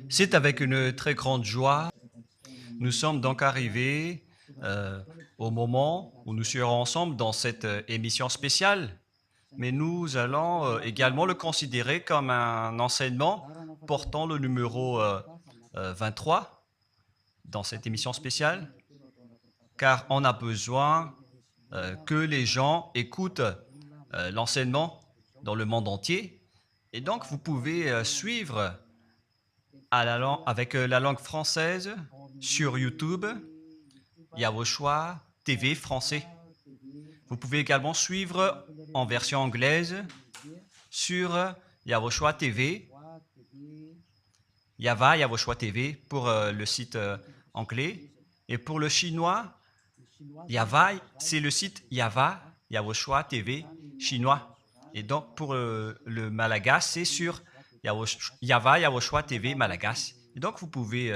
C'est avec une très grande joie. Nous sommes donc arrivés au moment où nous serons ensemble dans cette émission spéciale, mais nous allons également le considérer comme un enseignement portant le numéro 23 dans cette émission spéciale, car on a besoin que les gens écoutent l'enseignement dans le monde entier. Et donc, vous pouvez suivre avec la langue française sur YouTube, Yawoshua TV français. Vous pouvez également suivre en version anglaise sur Yawoshua TV, Yawoshua TV pour le site anglais. Et pour le chinois, Yava, c'est le site Yawoshua TV chinois. Et donc pour le malagas, c'est sur Yawoshua TV malagas. Et donc vous pouvez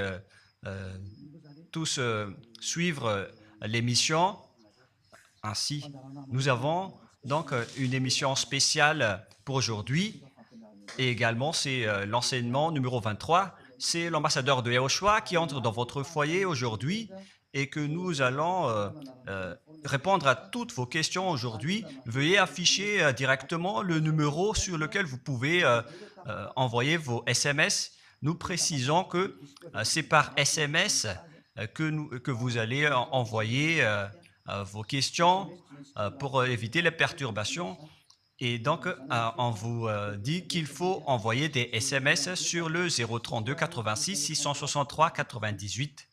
tous suivre l'émission ainsi. Nous avons donc une émission spéciale pour aujourd'hui et également c'est l'enseignement numéro 23. C'est l'ambassadeur de Yawoshua qui entre dans votre foyer aujourd'hui et que nous allons répondre à toutes vos questions aujourd'hui. Veuillez afficher directement le numéro sur lequel vous pouvez envoyer vos SMS. Nous précisons que c'est par SMS que vous allez envoyer vos questions pour éviter les perturbations. Et donc, on vous dit qu'il faut envoyer des SMS sur le 032 86 663 98.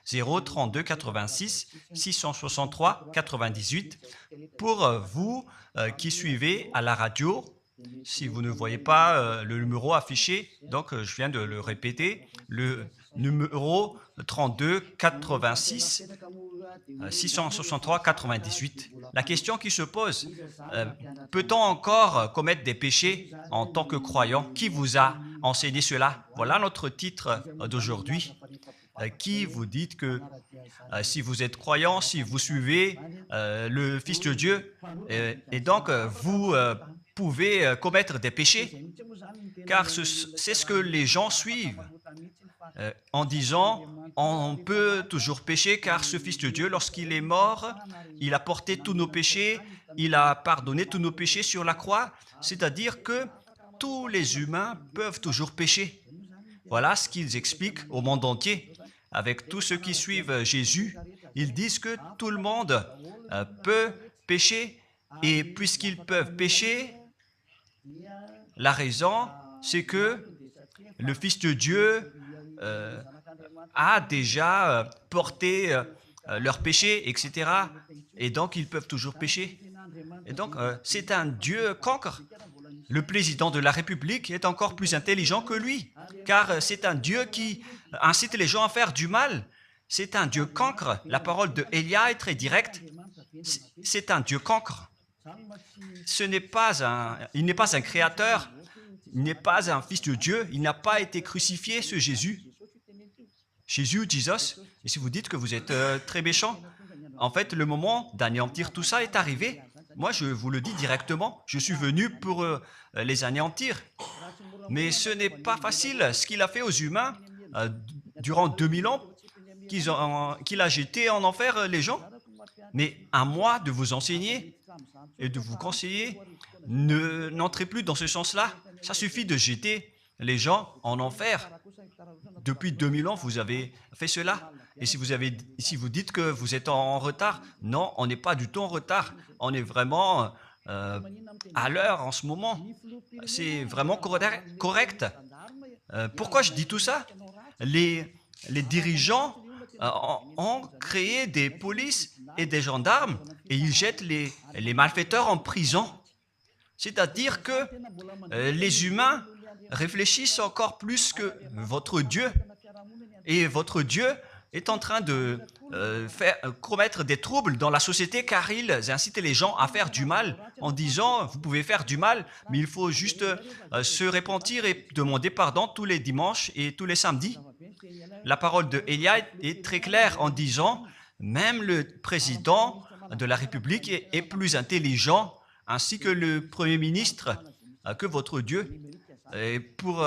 032 86 663 98 pour vous qui suivez à la radio. Si vous ne voyez pas le numéro affiché, donc je viens de le répéter, le numéro 32 86 663 98. La question qui se pose, peut-on encore commettre des péchés en tant que croyant? Qui vous a enseigné cela? Voilà notre titre d'aujourd'hui. Qui vous dit que si vous êtes croyant, si vous suivez le Fils de Dieu, et donc vous pouvez commettre des péchés, car c'est ce que les gens suivent en disant on peut toujours pécher car ce Fils de Dieu, lorsqu'il est mort, il a porté tous nos péchés, il a pardonné tous nos péchés sur la croix, c'est-à-dire que tous les humains peuvent toujours pécher. Voilà ce qu'ils expliquent au monde entier. Avec tous ceux qui suivent Jésus, ils disent que tout le monde peut pécher et puisqu'ils peuvent pécher, la raison, c'est que le Fils de Dieu a déjà porté leurs péchés, etc. Et donc, ils peuvent toujours pécher. Et donc, c'est un Dieu cancre. Le président de la République est encore plus intelligent que lui, car c'est un Dieu qui incite les gens à faire du mal. C'est un Dieu cancre. La parole de Élia est très directe. C'est un Dieu cancre. Il n'est pas un créateur, il n'est pas un fils de Dieu, il n'a pas été crucifié, ce Jésus. Jesus. Et si vous dites que vous êtes très méchant, en fait, le moment d'anéantir tout ça est arrivé. Moi, je vous le dis directement, je suis venu pour les anéantir. Mais ce n'est pas facile ce qu'il a fait aux humains durant 2000 ans, qu'il a jeté en enfer les gens. Mais à moi de vous enseigner et de vous conseiller, n'entrez plus dans ce sens-là. Ça suffit de jeter les gens en enfer. Depuis 2000 ans, vous avez fait cela. Et si vous dites que vous êtes en retard, non, on n'est pas du tout en retard. On est vraiment à l'heure en ce moment. C'est vraiment correct. Pourquoi je dis tout ça? Les dirigeants ont créé des polices et des gendarmes et ils jettent les malfaiteurs en prison. C'est-à-dire que les humains réfléchissent encore plus que votre Dieu. Et votre Dieu est en train de commettre des troubles dans la société car ils incitent les gens à faire du mal en disant vous pouvez faire du mal, mais il faut juste se repentir et demander pardon tous les dimanches et tous les samedis. La parole de Élia est très claire en disant même le président de la République est plus intelligent ainsi que le Premier ministre que votre Dieu. Et pour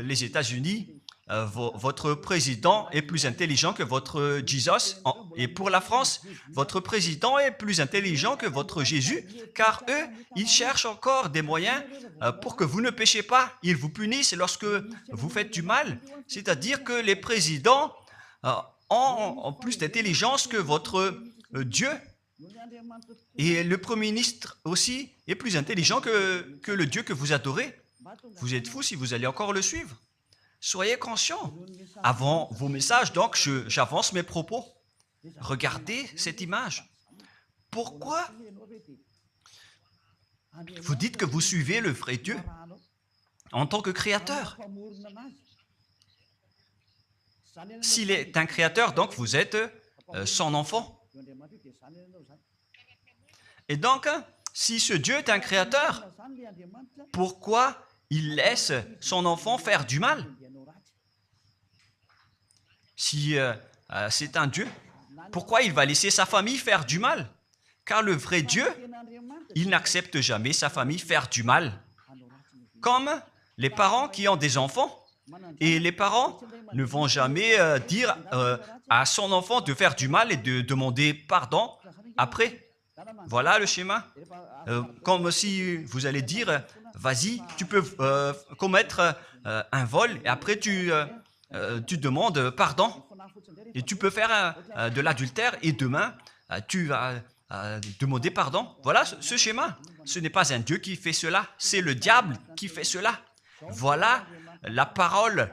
les États-Unis, votre président est plus intelligent que votre Jesus. Et pour la France, votre président est plus intelligent que votre Jésus, car eux, ils cherchent encore des moyens pour que vous ne péchiez pas. Ils vous punissent lorsque vous faites du mal. C'est-à-dire que les présidents ont plus d'intelligence que votre Dieu. Et le Premier ministre aussi est plus intelligent que le Dieu que vous adorez. Vous êtes fou si vous allez encore le suivre. Soyez conscients. Avant vos messages, donc, j'avance mes propos. Regardez cette image. Pourquoi vous dites que vous suivez le vrai Dieu en tant que créateur? S'il est un créateur, donc vous êtes son enfant. Et donc, si ce Dieu est un créateur, pourquoi il laisse son enfant faire du mal? Si c'est un Dieu, pourquoi il va laisser sa famille faire du mal? Car le vrai Dieu, il n'accepte jamais sa famille faire du mal. Comme les parents qui ont des enfants, et les parents ne vont jamais dire à son enfant de faire du mal et de demander pardon après. Voilà le schéma. Comme si vous allez dire, vas-y, tu peux commettre un vol et après tu demandes pardon. Et tu peux faire de l'adultère et demain, tu vas demander pardon. Voilà ce schéma. Ce n'est pas un Dieu qui fait cela, c'est le diable qui fait cela. Voilà la parole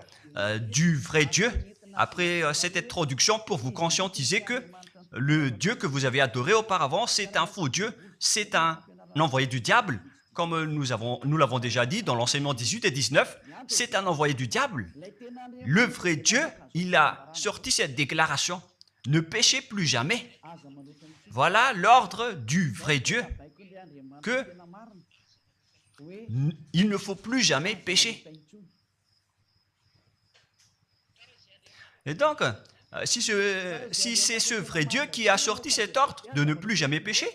du vrai Dieu. Après cette introduction, pour vous conscientiser que le Dieu que vous avez adoré auparavant, c'est un faux Dieu, c'est un envoyé du diable. Comme nous l'avons déjà dit dans l'enseignement 18 et 19, c'est un envoyé du diable. Le vrai Dieu, il a sorti cette déclaration. Ne péchez plus jamais. Voilà l'ordre du vrai Dieu, que il ne faut plus jamais pécher. Et donc, si c'est ce vrai Dieu qui a sorti cet ordre de ne plus jamais pécher,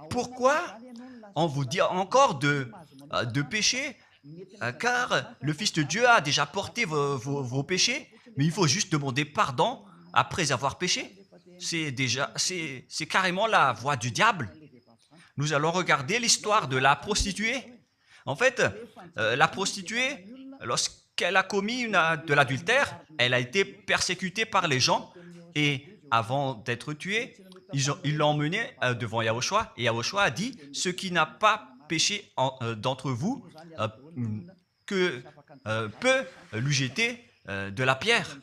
pourquoi on vous dit encore de pécher? Car le Fils de Dieu a déjà porté vos péchés, mais il faut juste demander pardon après avoir péché. C'est carrément la voie du diable. Nous allons regarder l'histoire de la prostituée. En fait, la prostituée, lorsqu'elle a commis de l'adultère, elle a été persécutée par les gens et avant d'être tuée, ils l'ont emmenée devant Yahushua et Yahushua a dit « Ce qui n'a pas péché d'entre vous peut lui jeter de la pierre. »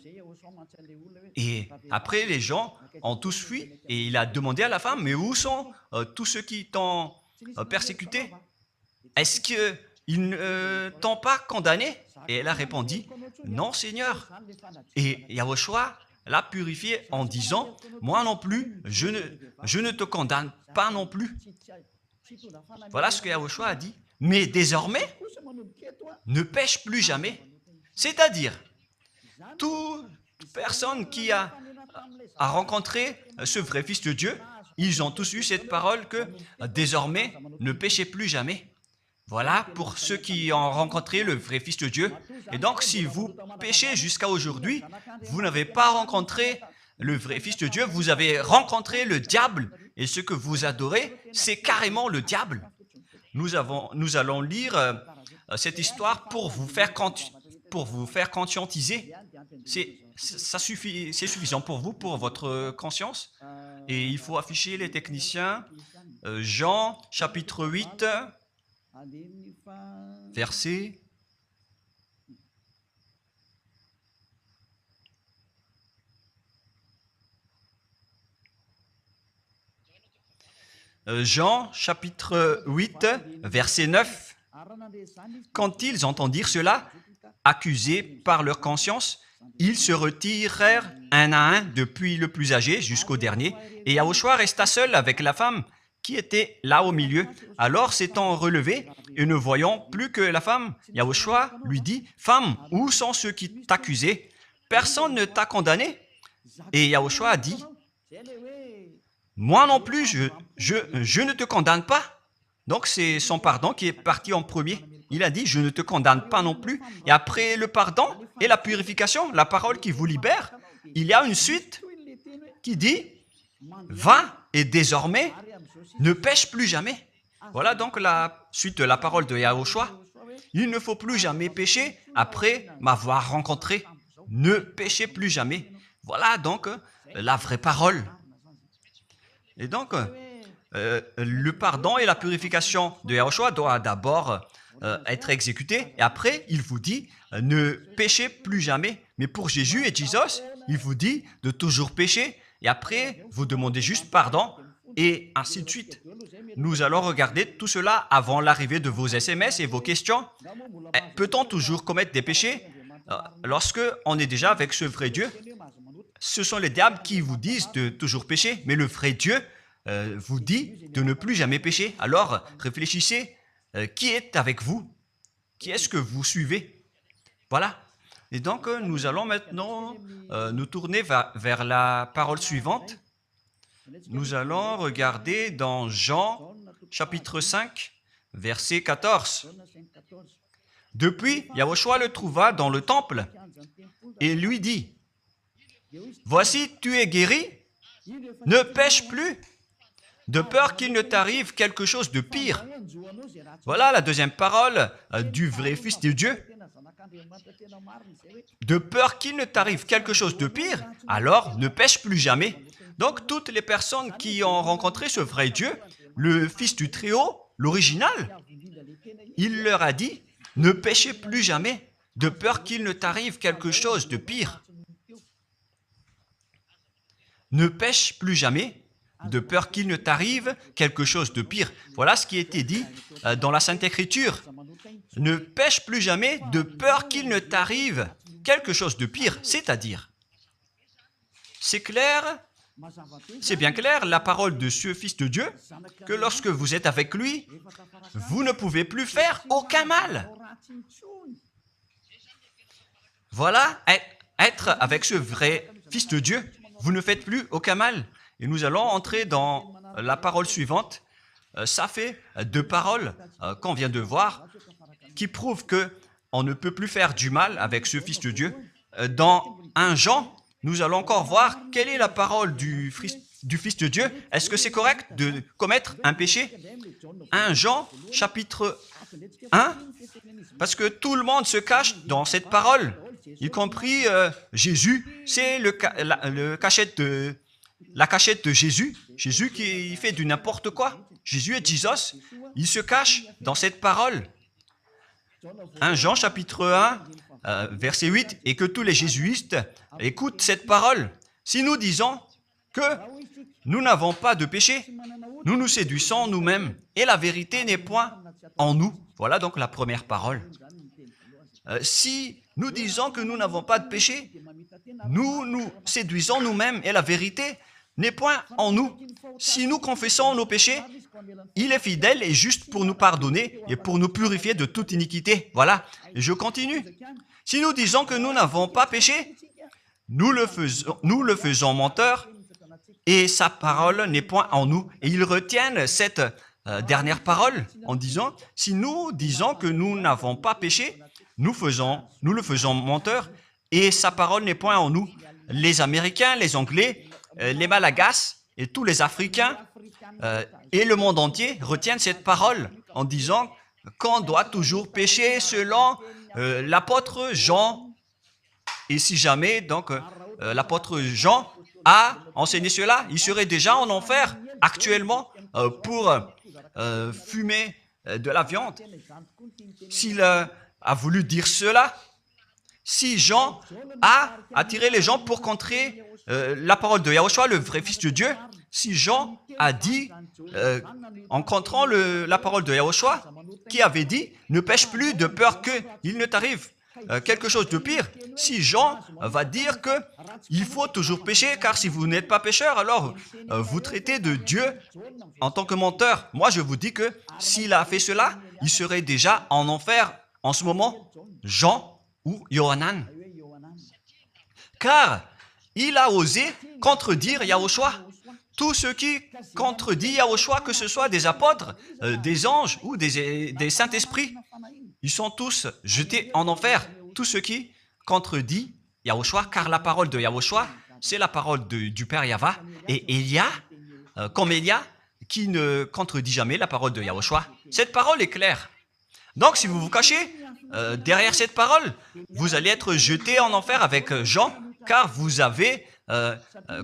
Et après, les gens ont tous fui et il a demandé à la femme « Mais où sont tous ceux qui t'ont persécuté? Est-ce qu'ils ne t'ont pas condamné ?» Et elle a répondu « Non, Seigneur. » Et Yahushua l'a purifié en disant « Moi non plus, je ne te condamne pas non plus. » Voilà ce que Yahushua a dit. Mais désormais, ne pêche plus jamais. C'est-à-dire, toute personne qui a rencontré ce vrai Fils de Dieu, ils ont tous eu cette parole que désormais, ne péchez plus jamais. Voilà pour ceux qui ont rencontré le vrai Fils de Dieu. Et donc, si vous péchez jusqu'à aujourd'hui, vous n'avez pas rencontré le vrai Fils de Dieu, vous avez rencontré le diable. Et ce que vous adorez, c'est carrément le diable. Nous allons lire cette histoire pour vous faire conscientiser. C'est suffisant pour vous, pour votre conscience. Et il faut afficher les techniciens. Jean, chapitre 8, verset... Jean, chapitre 8, verset 9. Quand ils entendirent cela, accusés par leur conscience, ils se retirèrent un à un, depuis le plus âgé jusqu'au dernier, et Yahushua resta seul avec la femme qui était là au milieu. Alors, s'étant relevé et ne voyant plus que la femme, Yahushua lui dit, « Femme, où sont ceux qui t'accusaient? Personne ne t'a condamné ?» Et Yahushua a dit, « Moi non plus, je ne te condamne pas. » Donc, c'est son pardon qui est parti en premier. il a dit, je ne te condamne pas non plus. Et après le pardon et la purification, la parole qui vous libère, il y a une suite qui dit, va et désormais ne pêche plus jamais. Voilà donc la suite de la parole de Yahushua. Il ne faut plus jamais pécher après m'avoir rencontré. Ne péchez plus jamais. Voilà donc la vraie parole. Et donc, le pardon et la purification de Yahushua doivent d'abord être exécutés. Et après, il vous dit, ne péchez plus jamais. Mais pour Jésus et Jesus, il vous dit de toujours pécher. Et après, vous demandez juste pardon et ainsi de suite. Nous allons regarder tout cela avant l'arrivée de vos SMS et vos questions. Peut-on toujours commettre des péchés lorsque on est déjà avec ce vrai Dieu? Ce sont les diables qui vous disent de toujours pécher, mais le vrai Dieu vous dit de ne plus jamais pécher. Alors, réfléchissez, qui est avec vous? Qui est-ce que vous suivez? Voilà. Et donc, nous allons maintenant nous tourner vers la parole suivante. Nous allons regarder dans Jean, chapitre 5, verset 14. Depuis, Yahushua le trouva dans le temple et lui dit, « Voici, tu es guéri, ne pêche plus, de peur qu'il ne t'arrive quelque chose de pire. » Voilà la deuxième parole du vrai Fils de Dieu. De peur qu'il ne t'arrive quelque chose de pire, alors ne pêche plus jamais. Donc, toutes les personnes qui ont rencontré ce vrai Dieu, le Fils du Très-Haut, l'original, il leur a dit, ne péchez plus jamais, de peur qu'il ne t'arrive quelque chose de pire. Ne pêche plus jamais, de peur qu'il ne t'arrive quelque chose de pire. Voilà ce qui a été dit dans la Sainte Écriture. Ne pêche plus jamais, de peur qu'il ne t'arrive quelque chose de pire. C'est-à-dire, c'est clair, c'est bien clair, la parole de ce Fils de Dieu, que lorsque vous êtes avec lui, vous ne pouvez plus faire aucun mal. Voilà, être avec ce vrai Fils de Dieu, vous ne faites plus aucun mal. Et nous allons entrer dans la parole suivante. Ça fait deux paroles qu'on vient de voir qui prouvent qu'on ne peut plus faire du mal avec ce Fils de Dieu. Dans 1 Jean, nous allons encore voir quelle est la parole du Fils de Dieu. Est-ce que c'est correct de commettre un péché? 1 Jean, chapitre 1, parce que tout le monde se cache dans cette parole, y compris Jésus. C'est la cachette de Jésus. Jésus qui fait du n'importe quoi. Jésus et Jesus, ils se cachent dans cette parole. 1 Jean, chapitre 1, verset 8, et que tous les jésuites écoutent cette parole. Si nous disons que nous n'avons pas de péché, nous nous séduisons nous-mêmes, et la vérité n'est point en nous. Voilà donc la première parole. Si nous disons que nous n'avons pas de péché, nous nous séduisons nous-mêmes, et la vérité n'est point en nous. Si nous confessons nos péchés, il est fidèle et juste pour nous pardonner et pour nous purifier de toute iniquité. Voilà, et je continue. Si nous disons que nous n'avons pas péché, nous le faisons menteur et sa parole n'est point en nous. Et ils retiennent cette dernière parole en disant, si nous disons que nous n'avons pas péché, nous le faisons menteur et sa parole n'est point en nous. Les Américains, les Anglais, les Malagasy et tous les Africains et le monde entier retiennent cette parole en disant qu'on doit toujours pécher selon l'apôtre Jean. Et si jamais donc l'apôtre Jean a enseigné cela, il serait déjà en enfer actuellement pour fumer de la viande. S'il a voulu dire cela, si Jean a attiré les gens pour contrer la parole de Yahushua, le vrai Fils de Dieu, si Jean a dit, en contrant la parole de Yahushua, qui avait dit, ne pêche plus de peur qu'il ne t'arrive quelque chose de pire. Si Jean va dire qu'il faut toujours pécher, car si vous n'êtes pas pécheur, alors vous traitez de Dieu en tant que menteur. Moi, je vous dis que s'il a fait cela, il serait déjà en enfer en ce moment, Jean ou Yohanan. Car il a osé contredire Yahushua. Tout ce qui contredit Yahushua, que ce soit des apôtres, des anges ou des saints-esprits, ils sont tous jetés en enfer. Tous ceux qui contredisent Yahushua, car la parole de Yahushua, c'est la parole du Père Yahva. Et Élia, comme Élia, qui ne contredit jamais la parole de Yahushua. Cette parole est claire. Donc, si vous vous cachez derrière cette parole, vous allez être jeté en enfer avec Jean, car vous avez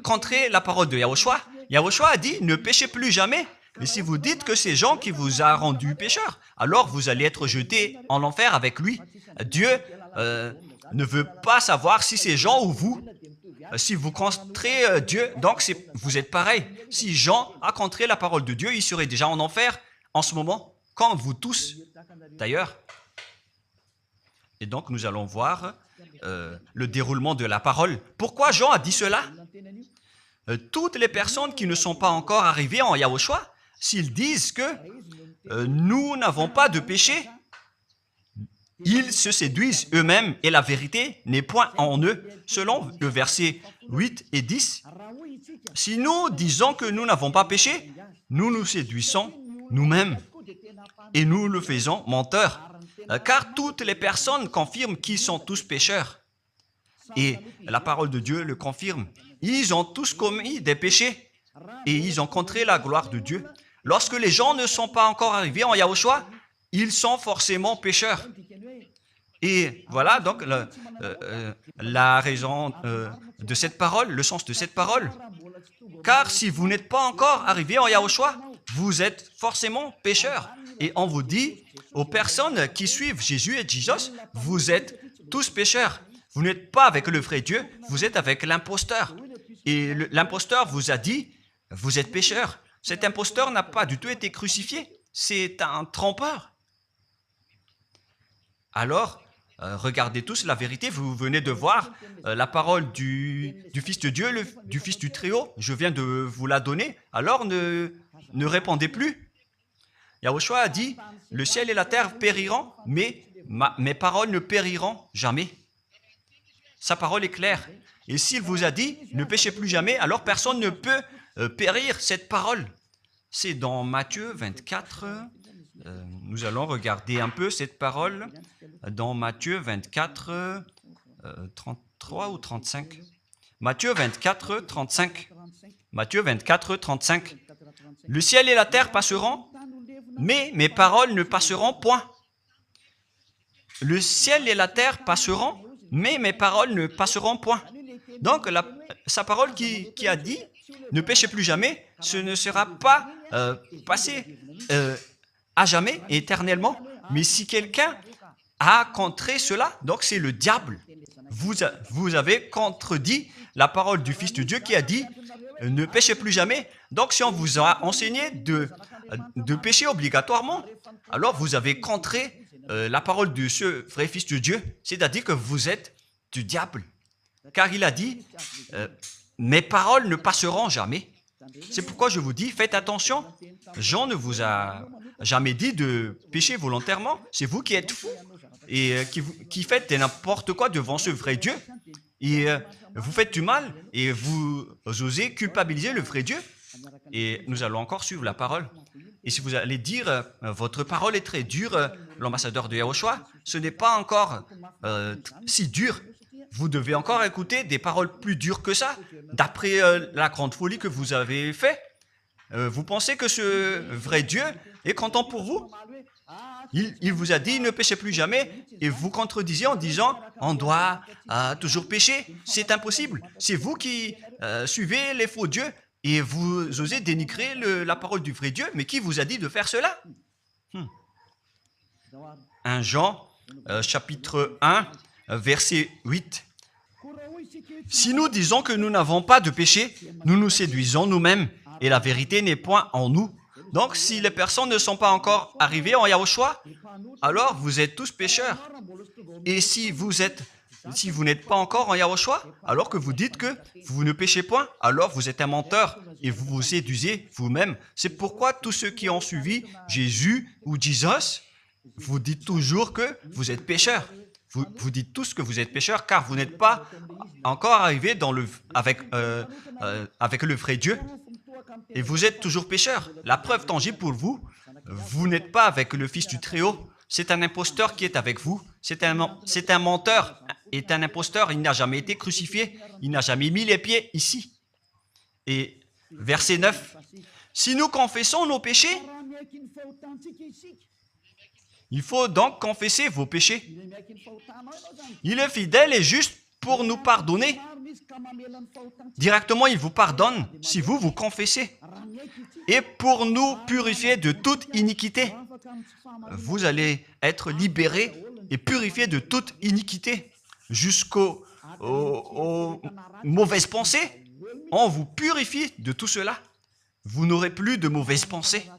contré la parole de Yahushua. Yahushua a dit, ne péchez plus jamais. Mais si vous dites que c'est Jean qui vous a rendu pécheur, alors vous allez être jeté en enfer avec lui. Dieu ne veut pas savoir si c'est Jean ou vous. Si vous contrez Dieu, donc vous êtes pareil. Si Jean a contré la parole de Dieu, il serait déjà en enfer en ce moment, comme vous tous d'ailleurs. Et donc nous allons voir le déroulement de la parole. Pourquoi Jean a dit cela? Toutes les personnes qui ne sont pas encore arrivées en Yahushua, s'ils disent que nous n'avons pas de péché, ils se séduisent eux-mêmes et la vérité n'est point en eux. Selon le verset 8 et 10, si nous disons que nous n'avons pas péché, nous nous séduisons nous-mêmes et nous le faisons menteur. Car toutes les personnes confirment qu'ils sont tous pécheurs. Et la parole de Dieu le confirme. Ils ont tous commis des péchés et ils ont contré la gloire de Dieu. Lorsque les gens ne sont pas encore arrivés en Yahushua, ils sont forcément pécheurs. Et voilà donc la raison de cette parole, le sens de cette parole. Car si vous n'êtes pas encore arrivé en Yahushua, vous êtes forcément pécheurs. Et on vous dit aux personnes qui suivent Jésus et Jesus, vous êtes tous pécheurs. Vous n'êtes pas avec le vrai Dieu, vous êtes avec l'imposteur. Et l'imposteur vous a dit, vous êtes pécheurs. Cet imposteur n'a pas du tout été crucifié. C'est un trompeur. Alors, regardez tous la vérité. Vous venez de voir la parole du Fils de Dieu, du Fils du Très-Haut. Je viens de vous la donner. Alors, ne répondez plus. Yahushua a dit, le ciel et la terre périront, mais mes paroles ne périront jamais. Sa parole est claire. Et s'il vous a dit, ne péchez plus jamais, alors personne ne peut périr cette parole. C'est dans Matthieu 24. Nous allons regarder un peu cette parole dans Matthieu 24, 33 ou 35. Matthieu 24, 35. Matthieu 24, 35. Le ciel et la terre passeront, mais mes paroles ne passeront point. Le ciel et la terre passeront, mais mes paroles ne passeront point. Donc, sa parole qui a dit, ne péchez plus jamais, ce ne sera pas passé à jamais, éternellement. Mais si quelqu'un a contré cela, donc c'est le diable. Vous avez contredit la parole du Fils de Dieu qui a dit, ne péchez plus jamais. Donc, si on vous a enseigné de pécher obligatoirement, alors vous avez contré la parole de ce vrai Fils de Dieu, c'est-à-dire que vous êtes du diable. Car il a dit, mes paroles ne passeront jamais. C'est pourquoi je vous dis, faites attention. Jean ne vous a jamais dit de pécher volontairement. C'est vous qui êtes fous et qui faites n'importe quoi devant ce vrai Dieu. Et vous faites du mal et vous osez culpabiliser le vrai Dieu. Et nous allons encore suivre la parole. Et si vous allez dire, votre parole est très dure, l'ambassadeur de Yahushua, ce n'est pas encore si dur. Vous devez encore écouter des paroles plus dures que ça, d'après la grande folie que vous avez faite. Vous pensez que ce vrai Dieu est content pour vous? Il vous a dit, ne péchez plus jamais, et vous contredisez en disant, on doit toujours pécher. C'est impossible. C'est vous qui suivez les faux dieux, et vous osez dénigrer la parole du vrai Dieu. Mais qui vous a dit de faire cela? 1 Jean, chapitre 1, verset 8. Si nous disons que nous n'avons pas de péché, nous nous séduisons nous-mêmes et la vérité n'est point en nous. Donc, si les personnes ne sont pas encore arrivées en Yahushua, alors vous êtes tous pécheurs. Et si vous n'êtes pas encore en Yahushua, alors que vous dites que vous ne péchez point, alors vous êtes un menteur et vous vous séduisez vous-même. C'est pourquoi tous ceux qui ont suivi Jésus ou Jesus, vous dites toujours que vous êtes pécheurs. Vous dites tous que vous êtes pécheurs car vous n'êtes pas encore arrivés avec le vrai Dieu. Et vous êtes toujours pécheurs. La preuve tangible pour vous, vous n'êtes pas avec le Fils du Très-Haut. c'est un imposteur qui est avec vous. C'est un menteur, est un imposteur. Il n'a jamais été crucifié. Il n'a jamais mis les pieds ici. Et verset 9. Si nous confessons nos péchés, il faut donc confesser vos péchés. Il est fidèle et juste pour nous pardonner. Directement, il vous pardonne si vous vous confessez. Et pour nous purifier de toute iniquité. Vous allez être libérés et purifiés de toute iniquité. Jusqu'aux mauvaises pensées. On vous purifie de tout cela. Vous n'aurez plus de mauvaises pensées.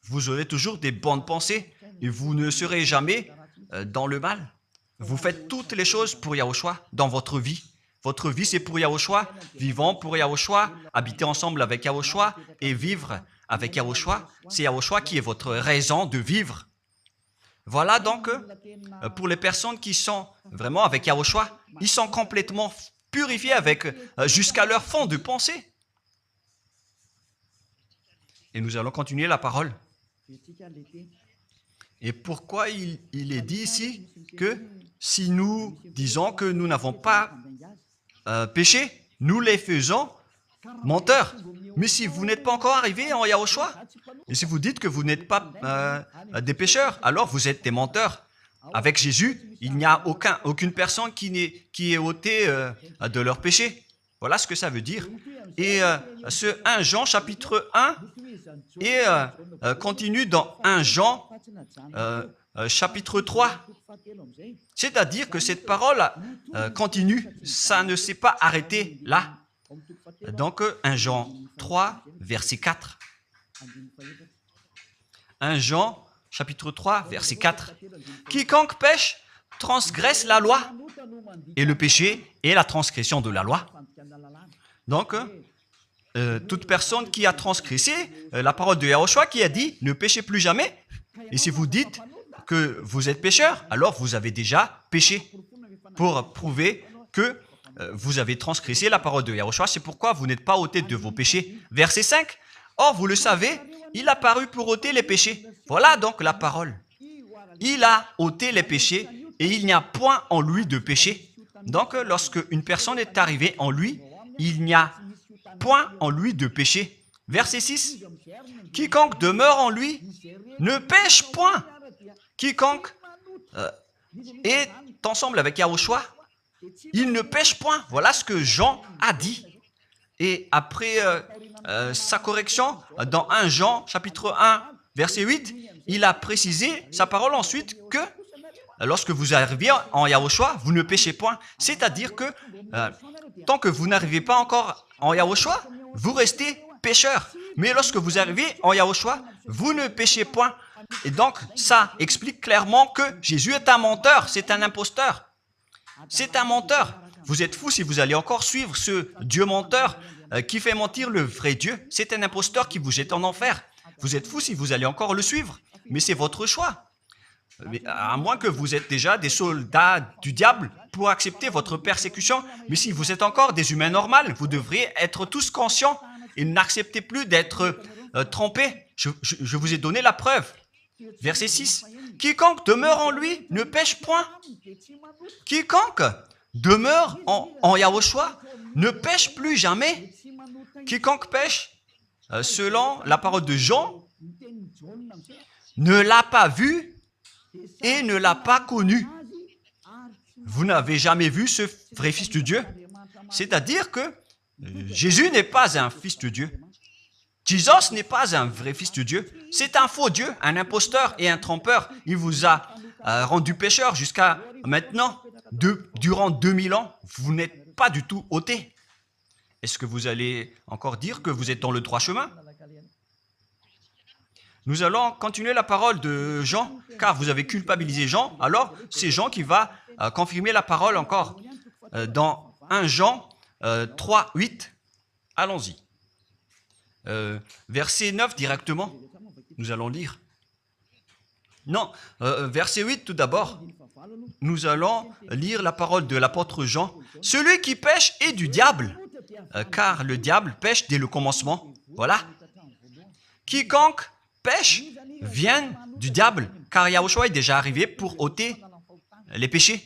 Vous aurez toujours des bonnes pensées et vous ne serez jamais dans le mal. Vous faites toutes les choses pour Yahushua dans votre vie. Votre vie, c'est pour Yahushua. Vivons pour Yahushua, habiter ensemble avec Yahushua et vivre avec Yahushua. C'est Yahushua qui est votre raison de vivre. Voilà donc, pour les personnes qui sont vraiment avec Yahushua, ils sont complètement purifiés jusqu'à leur fond de pensée. Et nous allons continuer la parole. Et pourquoi il est dit ici que si nous disons que nous n'avons pas péché, nous les faisons menteurs. Mais si vous n'êtes pas encore arrivé en Yahushua, et si vous dites que vous n'êtes pas des pécheurs, alors vous êtes des menteurs. Avec Jésus, il n'y a aucune personne qui est ôtée de leur péché. Voilà ce que ça veut dire. Et ce 1 Jean chapitre 1 et continue dans 1 Jean chapitre 3. C'est-à-dire que cette parole continue, ça ne s'est pas arrêté là. Donc 1 Jean 3, verset 4. 1 Jean chapitre 3, verset 4. Quiconque pêche transgresse la loi, et le péché est la transgression de la loi. Donc, toute personne qui a transgressé la parole de Yahushua qui a dit « Ne péchez plus jamais ». Et si vous dites que vous êtes pécheur, alors vous avez déjà péché pour prouver que vous avez transgressé la parole de Yahushua. C'est pourquoi vous n'êtes pas ôté de vos péchés. Verset 5. Or, vous le savez, il a paru pour ôter les péchés. Voilà donc la parole. Il a ôté les péchés et il n'y a point en lui de péché. Donc, lorsque une personne est arrivée en lui, il n'y a point en lui de péché. Verset 6. Quiconque demeure en lui ne pêche point. Quiconque est ensemble avec Yahushua, il ne pêche point. Voilà ce que Jean a dit. Et après sa correction, dans 1 Jean, chapitre 1, verset 8, il a précisé sa parole ensuite que lorsque vous arrivez en Yahushua, vous ne péchez point. C'est-à-dire que tant que vous n'arrivez pas encore en Yahushua, vous restez pécheur. Mais lorsque vous arrivez en Yahushua, vous ne péchez point. Et donc, ça explique clairement que Jésus est un menteur, c'est un imposteur. C'est un menteur. Vous êtes fous si vous allez encore suivre ce Dieu menteur qui fait mentir le vrai Dieu. C'est un imposteur qui vous jette en enfer. Vous êtes fous si vous allez encore le suivre. Mais c'est votre choix. Mais à moins que vous êtes déjà des soldats du diable pour accepter votre persécution. Mais si vous êtes encore des humains normaux, vous devriez être tous conscients et n'acceptez plus d'être trompés. Je vous ai donné la preuve. Verset 6. Quiconque demeure en lui ne pêche point. Quiconque demeure en Yahushua ne pêche plus jamais. Quiconque pêche, selon la parole de Jean, ne l'a pas vu et ne l'a pas connu. Vous n'avez jamais vu ce vrai Fils de Dieu. C'est-à-dire que Jésus n'est pas un Fils de Dieu. Jésus n'est pas un vrai Fils de Dieu. C'est un faux Dieu, un imposteur et un trompeur. Il vous a rendu pécheur jusqu'à maintenant. Durant 2000 ans, vous n'êtes pas du tout ôté. Est-ce que vous allez encore dire que vous êtes dans le droit chemin? Nous allons continuer la parole de Jean, car vous avez culpabilisé Jean. Alors, c'est Jean qui va confirmer la parole encore. Dans 1 Jean 3, 8, allons-y. Verset 9 directement, nous allons lire. Non, verset 8 tout d'abord. Nous allons lire la parole de l'apôtre Jean. Celui qui pêche est du diable, car le diable pêche dès le commencement. Voilà. Quiconque pêche vient du diable, car Yahushua est déjà arrivé pour ôter les péchés.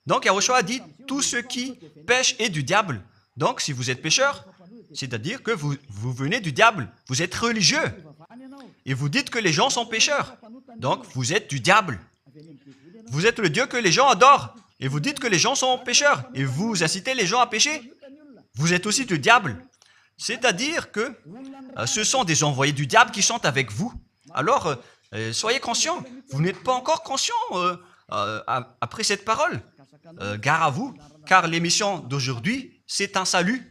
Donc Yahushua a dit, tout ce qui pêche est du diable. Donc si vous êtes pécheur, c'est-à-dire que vous venez du diable, vous êtes religieux, et vous dites que les gens sont pécheurs. Donc vous êtes du diable. Vous êtes le Dieu que les gens adorent, et vous dites que les gens sont pécheurs, et vous incitez les gens à pécher. Vous êtes aussi du diable. C'est-à-dire que ce sont des envoyés du diable qui sont avec vous. Alors, soyez conscients. Vous n'êtes pas encore conscients après cette parole. Gare à vous, car l'émission d'aujourd'hui, c'est un salut.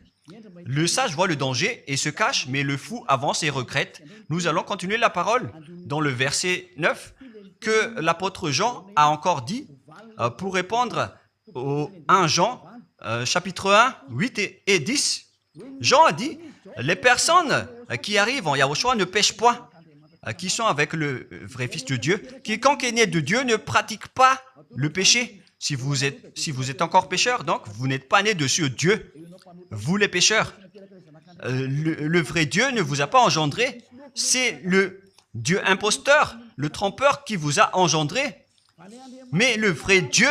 Le sage voit le danger et se cache, mais le fou avance et regrette. Nous allons continuer la parole dans le verset 9 que l'apôtre Jean a encore dit pour répondre au 1 Jean, chapitre 1, 8 et 10. Jean a dit, les personnes qui arrivent en Yahushua ne pêchent point, qui sont avec le vrai Fils de Dieu. Quiconque est né de Dieu ne pratique pas le péché. Si vous êtes encore pécheur, donc vous n'êtes pas né de ce Dieu. Vous les pécheurs. Le vrai Dieu ne vous a pas engendré. C'est le Dieu imposteur, le trompeur qui vous a engendré. Mais le vrai Dieu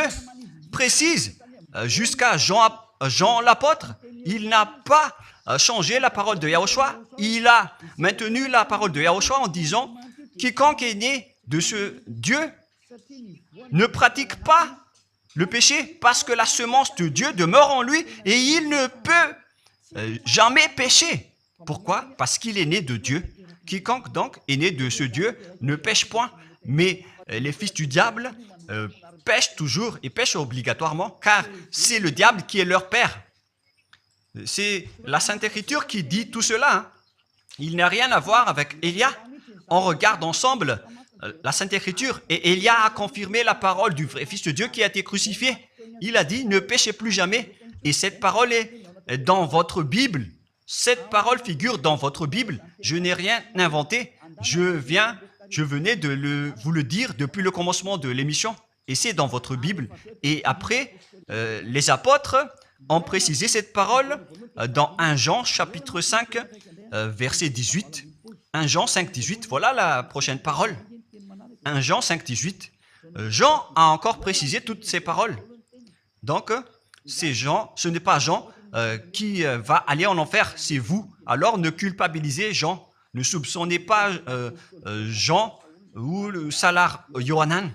précise, jusqu'à Jean l'apôtre, il n'a pas changé la parole de Yahushua. Il a maintenu la parole de Yahushua en disant, quiconque est né de ce Dieu ne pratique pas le péché parce que la semence de Dieu demeure en lui et il ne peut jamais pécher. Pourquoi? Parce qu'il est né de Dieu. Quiconque donc est né de ce Dieu ne pêche point. Mais les fils du diable pêchent toujours et pêchent obligatoirement car c'est le diable qui est leur père. C'est la Sainte Écriture qui dit tout cela. Hein. Il n'a rien à voir avec Élia. On regarde ensemble la Sainte Écriture et Élia a confirmé la parole du vrai Fils de Dieu qui a été crucifié. Il a dit, ne péchez plus jamais. Et cette parole est dans votre Bible. Cette parole figure dans votre Bible. Je n'ai rien inventé. Je venais de vous le dire depuis le commencement de l'émission. Et c'est dans votre Bible. Et après, les apôtres ont précisé cette parole dans 1 Jean, chapitre 5, verset 18. 1 Jean 5, 18. Voilà la prochaine parole. 1 Jean 5, 18. Jean a encore précisé toutes ces paroles. Donc, c'est Jean, ce n'est pas Jean qui va aller en enfer, c'est vous. Alors, ne culpabilisez Jean. Ne soupçonnez pas Jean ou le Salar Yohanan.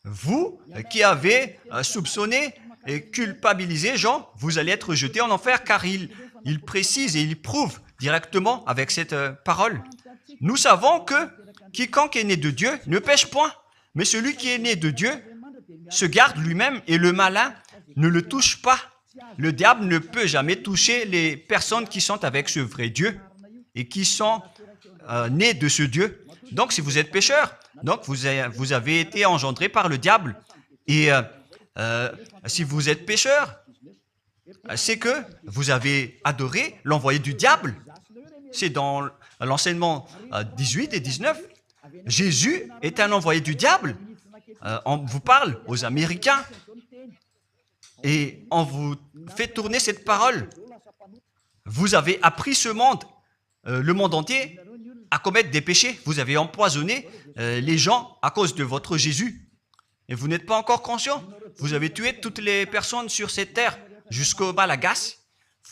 Vous qui avez soupçonné et culpabilisé Jean, vous allez être jeté en enfer car il précise et il prouve directement avec cette parole. Nous savons que quiconque est né de Dieu ne pêche point, mais celui qui est né de Dieu se garde lui-même et le malin ne le touche pas. Le diable ne peut jamais toucher les personnes qui sont avec ce vrai Dieu et qui sont nées de ce Dieu. Donc, si vous êtes pécheur, donc vous avez été engendré par le diable. Et si vous êtes pécheur, c'est que vous avez adoré l'envoyé du diable. C'est dans l'enseignement 18 et 19. Jésus est un envoyé du diable. On vous parle aux Américains et on vous fait tourner cette parole. Vous avez appris ce monde, le monde entier, à commettre des péchés. Vous avez empoisonné les gens à cause de votre Jésus. Et vous n'êtes pas encore conscient. Vous avez tué toutes les personnes sur cette terre jusqu'au Malagasy.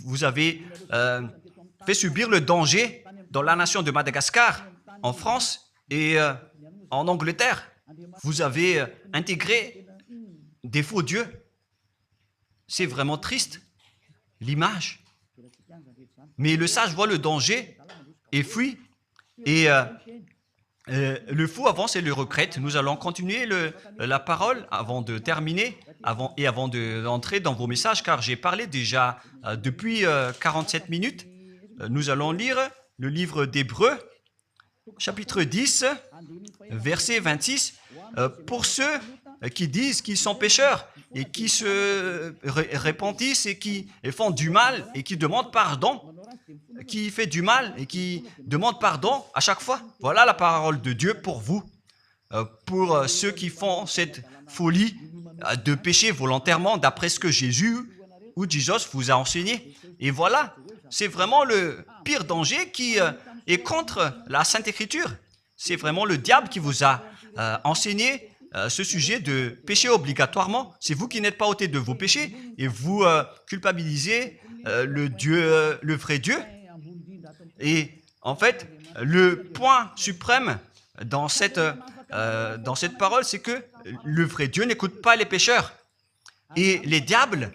Vous avez fait subir le danger dans la nation de Madagascar, en France et en Angleterre. Vous avez intégré des faux dieux. C'est vraiment triste, l'image. Mais le sage voit le danger et fuit. Et le fou avance et le regrette. Nous allons continuer la parole avant de terminer avant d'entrer dans vos messages, car j'ai parlé déjà depuis 47 minutes. Nous allons lire le livre d'Hébreux, chapitre 10, verset 26. Pour ceux qui disent qu'ils sont pécheurs et qui se repentissent et qui font du mal et qui demandent pardon, qui fait du mal et qui demande pardon à chaque fois. Voilà la parole de Dieu pour vous, pour ceux qui font cette folie de pécher volontairement d'après ce que Jésus ou Jesus vous a enseigné. Et voilà, c'est vraiment le pire danger qui est contre la Sainte Écriture. C'est vraiment le diable qui vous a enseigné ce sujet de péché obligatoirement. C'est vous qui n'êtes pas ôté de vos péchés et vous culpabilisez le vrai Dieu. Et en fait, le point suprême dans cette parole, c'est que le vrai Dieu n'écoute pas les pécheurs. Et les diables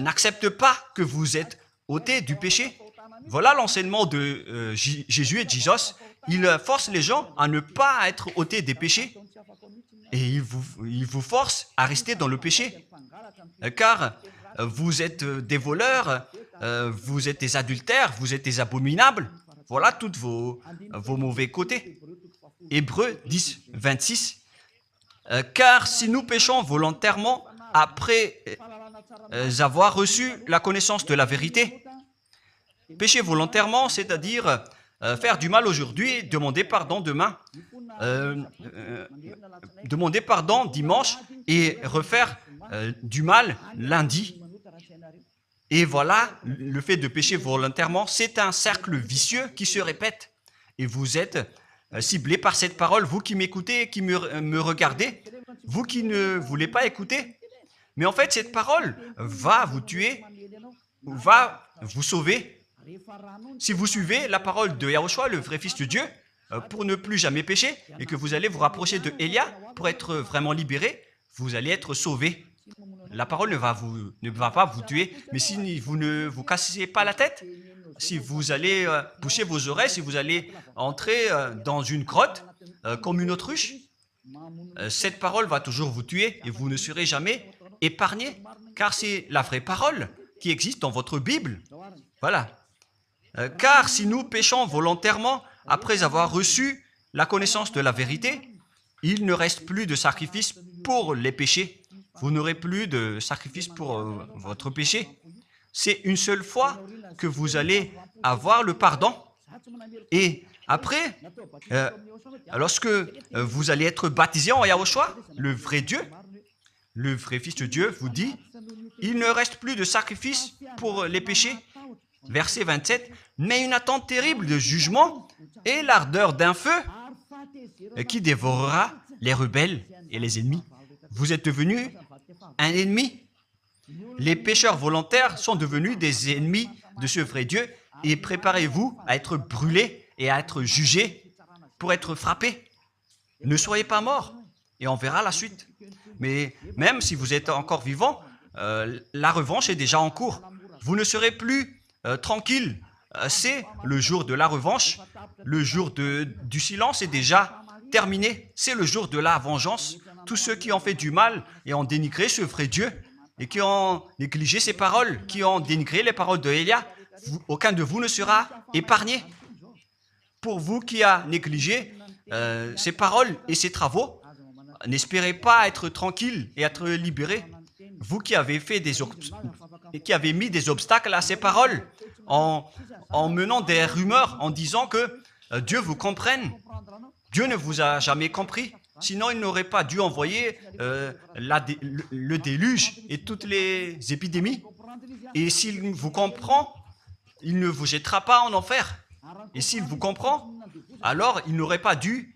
n'acceptent pas que vous êtes ôtés du péché. Voilà l'enseignement de Jésus et Jesus. Il force les gens à ne pas être ôtés des péchés. Et il vous force à rester dans le péché. Car vous êtes des voleurs, vous êtes des adultères, vous êtes des abominables. Voilà tous vos mauvais côtés. Hébreux 10, 26. Car si nous péchons volontairement après avoir reçu la connaissance de la vérité, pécher volontairement, c'est-à-dire faire du mal aujourd'hui, demander pardon demain, demander pardon dimanche et refaire du mal lundi. Et voilà, le fait de pécher volontairement, c'est un cercle vicieux qui se répète. Et vous êtes ciblé par cette parole, vous qui m'écoutez, qui me regardez, vous qui ne voulez pas écouter. Mais en fait, cette parole va vous tuer, va vous sauver. Si vous suivez la parole de Yahushua, le vrai Fils de Dieu, pour ne plus jamais pécher, et que vous allez vous rapprocher de Élia pour être vraiment libéré, vous allez être sauvé. La parole ne va pas vous tuer, mais si vous ne vous cassez pas la tête, si vous allez boucher vos oreilles, si vous allez entrer dans une grotte comme une autruche, cette parole va toujours vous tuer et vous ne serez jamais épargné, car c'est la vraie parole qui existe dans votre Bible. Voilà. Car si nous péchons volontairement après avoir reçu la connaissance de la vérité, il ne reste plus de sacrifice pour les péchés. Vous n'aurez plus de sacrifice pour votre péché. C'est une seule fois que vous allez avoir le pardon. Et après, lorsque vous allez être baptisé en Yahushua, le vrai Dieu, le vrai Fils de Dieu vous dit, il ne reste plus de sacrifice pour les péchés. Verset 27, mais une attente terrible de jugement et l'ardeur d'un feu qui dévorera les rebelles et les ennemis. Vous êtes devenu un ennemi. Les pécheurs volontaires sont devenus des ennemis de ce vrai Dieu et préparez-vous à être brûlés et à être jugés pour être frappés. Ne soyez pas morts et on verra la suite. Mais même si vous êtes encore vivant, la revanche est déjà en cours. Vous ne serez plus tranquille. C'est le jour de la revanche. Le jour du silence est déjà terminé. C'est le jour de la vengeance. Tous ceux qui ont fait du mal et ont dénigré ce vrai Dieu et qui ont négligé ses paroles, qui ont dénigré les paroles de Élia, aucun de vous ne sera épargné. Pour vous qui avez négligé ses paroles et ses travaux, n'espérez pas être tranquille et être libéré. Vous qui avez mis des obstacles à ces paroles en menant des rumeurs, en disant que Dieu vous comprenne. Dieu ne vous a jamais compris. Sinon, il n'aurait pas dû envoyer le déluge et toutes les épidémies. Et s'il vous comprend, il ne vous jettera pas en enfer. Et s'il vous comprend, alors il n'aurait pas dû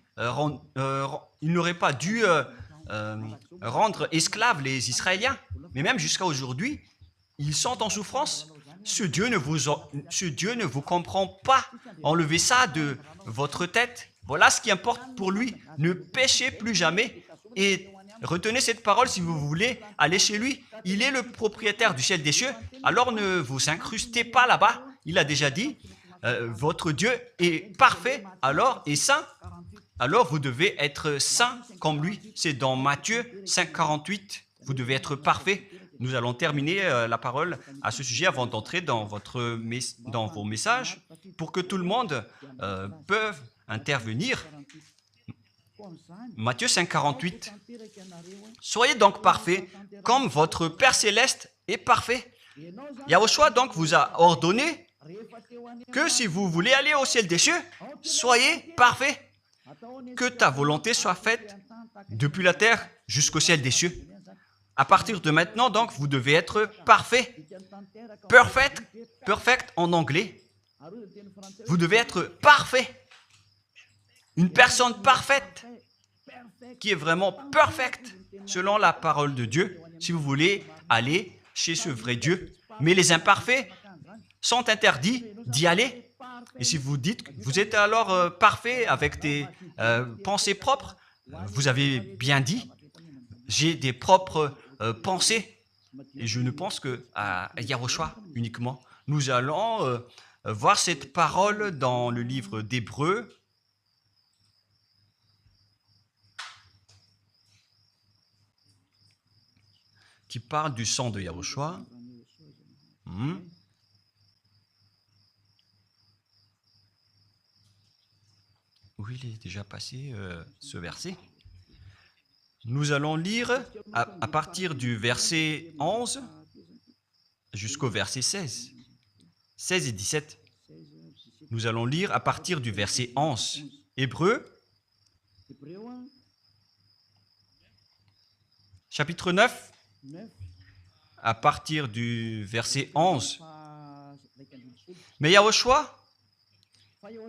rendre esclaves les Israéliens. Mais même jusqu'à aujourd'hui, ils sont en souffrance. Ce Dieu ne vous comprend pas. Enlevez ça de votre tête. Voilà ce qui importe pour lui. Ne péchez plus jamais et retenez cette parole si vous voulez aller chez lui. Il est le propriétaire du ciel des cieux. Alors ne vous incrustez pas là-bas. Il a déjà dit, votre Dieu est parfait alors et saint. Alors vous devez être saint comme lui. C'est dans Matthieu 5, 48. Vous devez être parfait. Nous allons terminer la parole à ce sujet avant d'entrer dans vos messages pour que tout le monde peut intervenir. Matthieu 5, 48. Soyez donc parfaits comme votre Père Céleste est parfait. Yahushua donc vous a ordonné que si vous voulez aller au ciel des cieux, soyez parfaits. Que ta volonté soit faite depuis la terre jusqu'au ciel des cieux. À partir de maintenant, donc, vous devez être parfait. Perfect en anglais. Vous devez être parfait. une personne parfaite, qui est vraiment parfaite selon la parole de Dieu, si vous voulez aller chez ce vrai Dieu. Mais les imparfaits sont interdits d'y aller. Et si vous dites que vous êtes alors parfait avec des pensées propres, vous avez bien dit, j'ai des propres pensées. Et je ne pense qu'à Yahushua uniquement. Nous allons voir cette parole dans le livre d'Hébreux. Qui parle du sang de Yahushua. Où il est déjà passé ce verset. Nous allons lire à partir du verset 11 jusqu'au verset 16. 16 et 17. Nous allons lire à partir du verset 11. Hébreux, chapitre 9. À partir du verset 11. Mais Yahushua,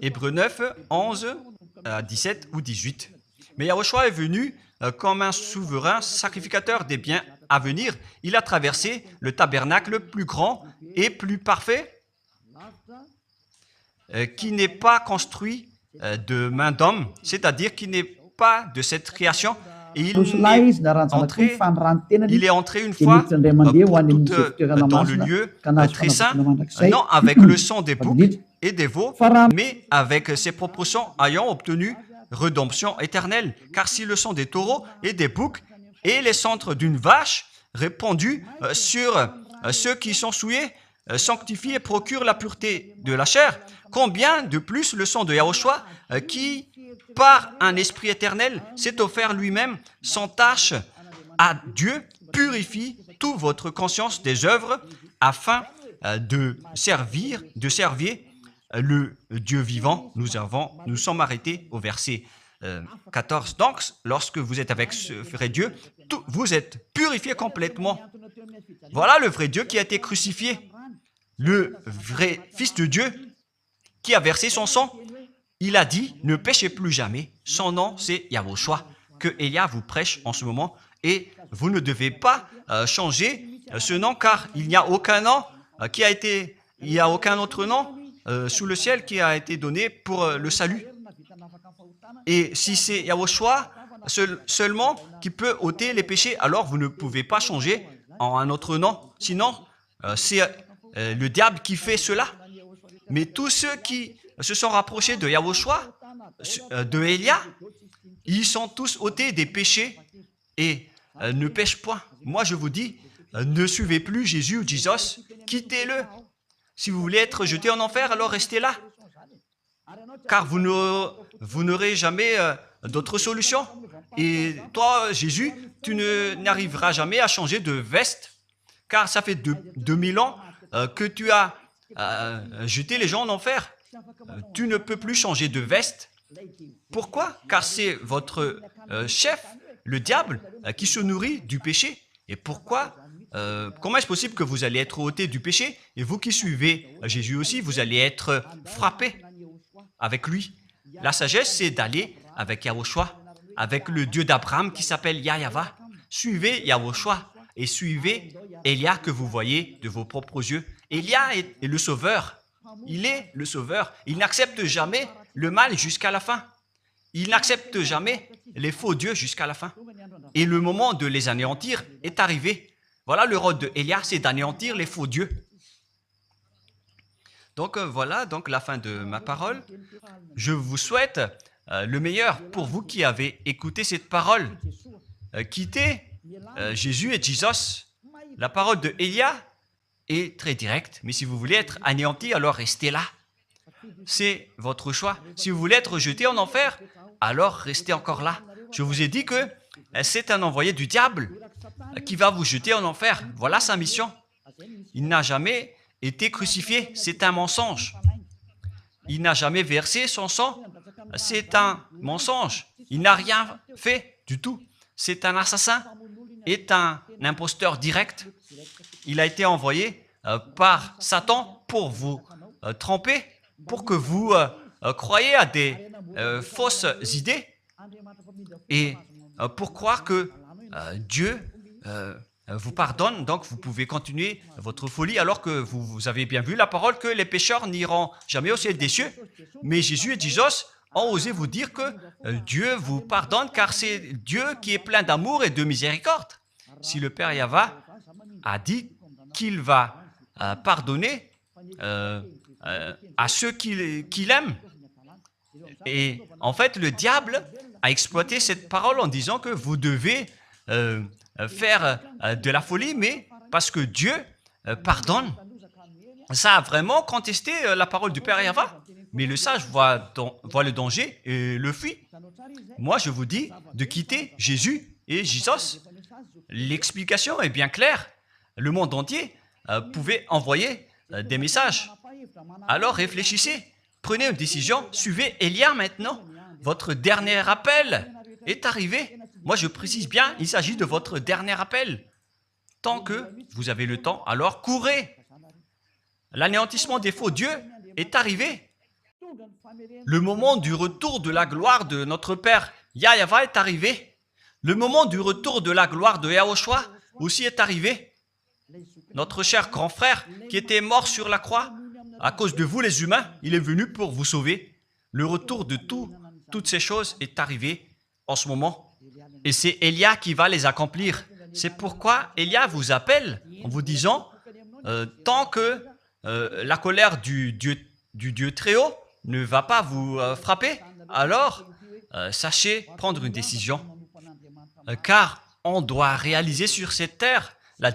Hébreux 9, 11 à 17 ou 18. Mais Yahushua est venu comme un souverain sacrificateur des biens à venir. Il a traversé le tabernacle plus grand et plus parfait, qui n'est pas construit de main d'homme, c'est-à-dire qui n'est pas de cette création. Et il est entré une fois pour toutes dans le lieu très saint, non avec le sang des boucs et des veaux, mais avec ses propres sangs ayant obtenu rédemption éternelle. Car si le sang des taureaux et des boucs et les cendres d'une vache répandus sur ceux qui sont souillés sanctifient et procurent la pureté de la chair, combien de plus le sang de Yahushua qui par un esprit éternel, s'est offert lui-même sans tâche à Dieu, purifie toute votre conscience des œuvres afin de servir le Dieu vivant. Nous sommes arrêtés au verset 14. Donc, lorsque vous êtes avec ce vrai Dieu, vous êtes purifiés complètement. Voilà le vrai Dieu qui a été crucifié, le vrai Fils de Dieu qui a versé son sang. Il a dit, ne péchez plus jamais. Son nom, c'est Yahushua, que Elia vous prêche en ce moment. Et vous ne devez pas changer ce nom, car il n'y a aucun nom il n'y a aucun autre nom sous le ciel qui a été donné pour le salut. Et si c'est Yahushua seulement qui peut ôter les péchés, alors vous ne pouvez pas changer en un autre nom. Sinon, c'est le diable qui fait cela. Mais tous ceux qui se sont rapprochés de Yahushua, de Elia, ils sont tous ôtés des péchés et ne pêchent point. Moi, je vous dis, ne suivez plus Jésus ou Jesus, quittez-le. Si vous voulez être jeté en enfer, alors restez là. Car vous n'aurez jamais d'autre solution. Et toi, Jésus, tu n'arriveras jamais à changer de veste, car ça fait 2000 ans que tu as jeté les gens en enfer. Tu ne peux plus changer de veste. Pourquoi? Car c'est votre chef, le diable, qui se nourrit du péché. Et pourquoi? Comment est-ce possible que vous allez être ôté du péché et vous qui suivez Jésus aussi, vous allez être frappé avec lui? La sagesse, c'est d'aller avec Yahushua, avec le Dieu d'Abraham qui s'appelle Yahva. Suivez Yahushua et suivez Elia que vous voyez de vos propres yeux. Elia est le sauveur. Il est le sauveur. Il n'accepte jamais le mal jusqu'à la fin. Il n'accepte jamais les faux dieux jusqu'à la fin. Et le moment de les anéantir est arrivé. Voilà le rôle de Elia, c'est d'anéantir les faux dieux. Donc voilà donc la fin de ma parole. Je vous souhaite le meilleur pour vous qui avez écouté cette parole. Quittez Jésus et Jesus. La parole de Elia est très directe, mais si vous voulez être anéanti, alors restez là. C'est votre choix. Si vous voulez être jeté en enfer, alors restez encore là. Je vous ai dit que c'est un envoyé du diable qui va vous jeter en enfer. Voilà sa mission. Il n'a jamais été crucifié. C'est un mensonge. Il n'a jamais versé son sang. C'est un mensonge. Il n'a rien fait du tout. C'est un assassin. Est un imposteur direct. Il a été envoyé par Satan pour vous tromper, pour que vous croyiez à des fausses idées et pour croire que Dieu vous pardonne, donc vous pouvez continuer votre folie alors que vous avez bien vu la parole que les pécheurs n'iront jamais au ciel des cieux. Mais Jésus et Jesus ont osé vous dire que Dieu vous pardonne car c'est Dieu qui est plein d'amour et de miséricorde. Si le Père Yahva a dit qu'il va pardonner à ceux qu'il aime. Et en fait, le diable a exploité cette parole en disant que vous devez faire de la folie, mais parce que Dieu pardonne. Ça a vraiment contesté la parole du Père Yahva. Mais le sage voit le danger et le fuit. Moi, je vous dis de quitter Jésus et Jesus. L'explication est bien claire. Le monde entier pouvait envoyer des messages. Alors réfléchissez, prenez une décision, suivez Élia maintenant. Votre dernier appel est arrivé. Moi, je précise bien, il s'agit de votre dernier appel. Tant que vous avez le temps, alors courez. L'anéantissement des faux dieux est arrivé. Le moment du retour de la gloire de notre Père Yahva est arrivé. Le moment du retour de la gloire de Yahushua aussi est arrivé. Notre cher grand frère qui était mort sur la croix, à cause de vous les humains, il est venu pour vous sauver. Le retour de toutes ces choses est arrivé en ce moment. Et c'est Élia qui va les accomplir. C'est pourquoi Élia vous appelle en vous disant, tant que la colère du Dieu très haut ne va pas vous frapper, alors sachez prendre une décision. Car on doit réaliser sur cette terre la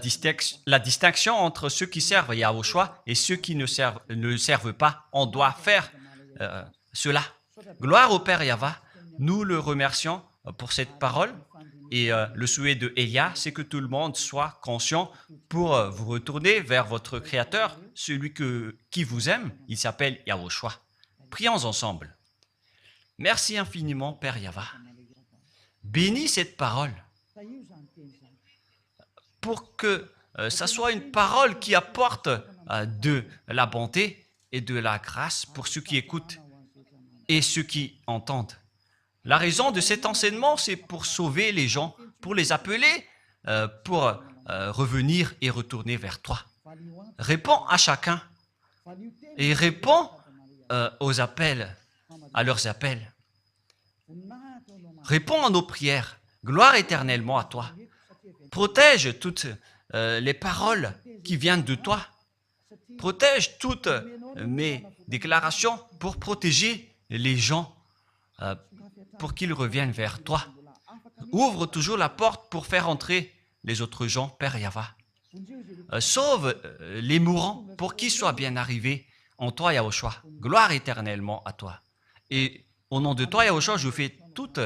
distinction entre ceux qui servent Yahushua et ceux qui ne servent pas. On doit faire cela. Gloire au Père Yahva. Nous le remercions pour cette parole. Et le souhait de Élia, c'est que tout le monde soit conscient pour vous retourner vers votre Créateur, celui qui vous aime. Il s'appelle Yahushua. Prions ensemble. Merci infiniment, Père Yahva. Bénis cette parole pour que ça soit une parole qui apporte de la bonté et de la grâce pour ceux qui écoutent et ceux qui entendent. La raison de cet enseignement, c'est pour sauver les gens, pour les appeler, pour revenir et retourner vers toi. Réponds à chacun et réponds aux appels, à leurs appels. Réponds à nos prières. Gloire éternellement à toi. Protège toutes les paroles qui viennent de toi. Protège toutes mes déclarations pour protéger les gens, pour qu'ils reviennent vers toi. Ouvre toujours la porte pour faire entrer les autres gens, Père Yahva. Sauve les mourants pour qu'ils soient bien arrivés en toi, Yahushua. Gloire éternellement à toi. Et au nom de toi, Yahushua, je fais toute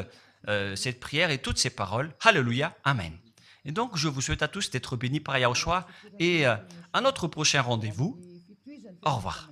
cette prière et toutes ces paroles. Alléluia. Amen. Et donc, je vous souhaite à tous d'être bénis par Yahushua et à notre prochain rendez-vous. Au revoir.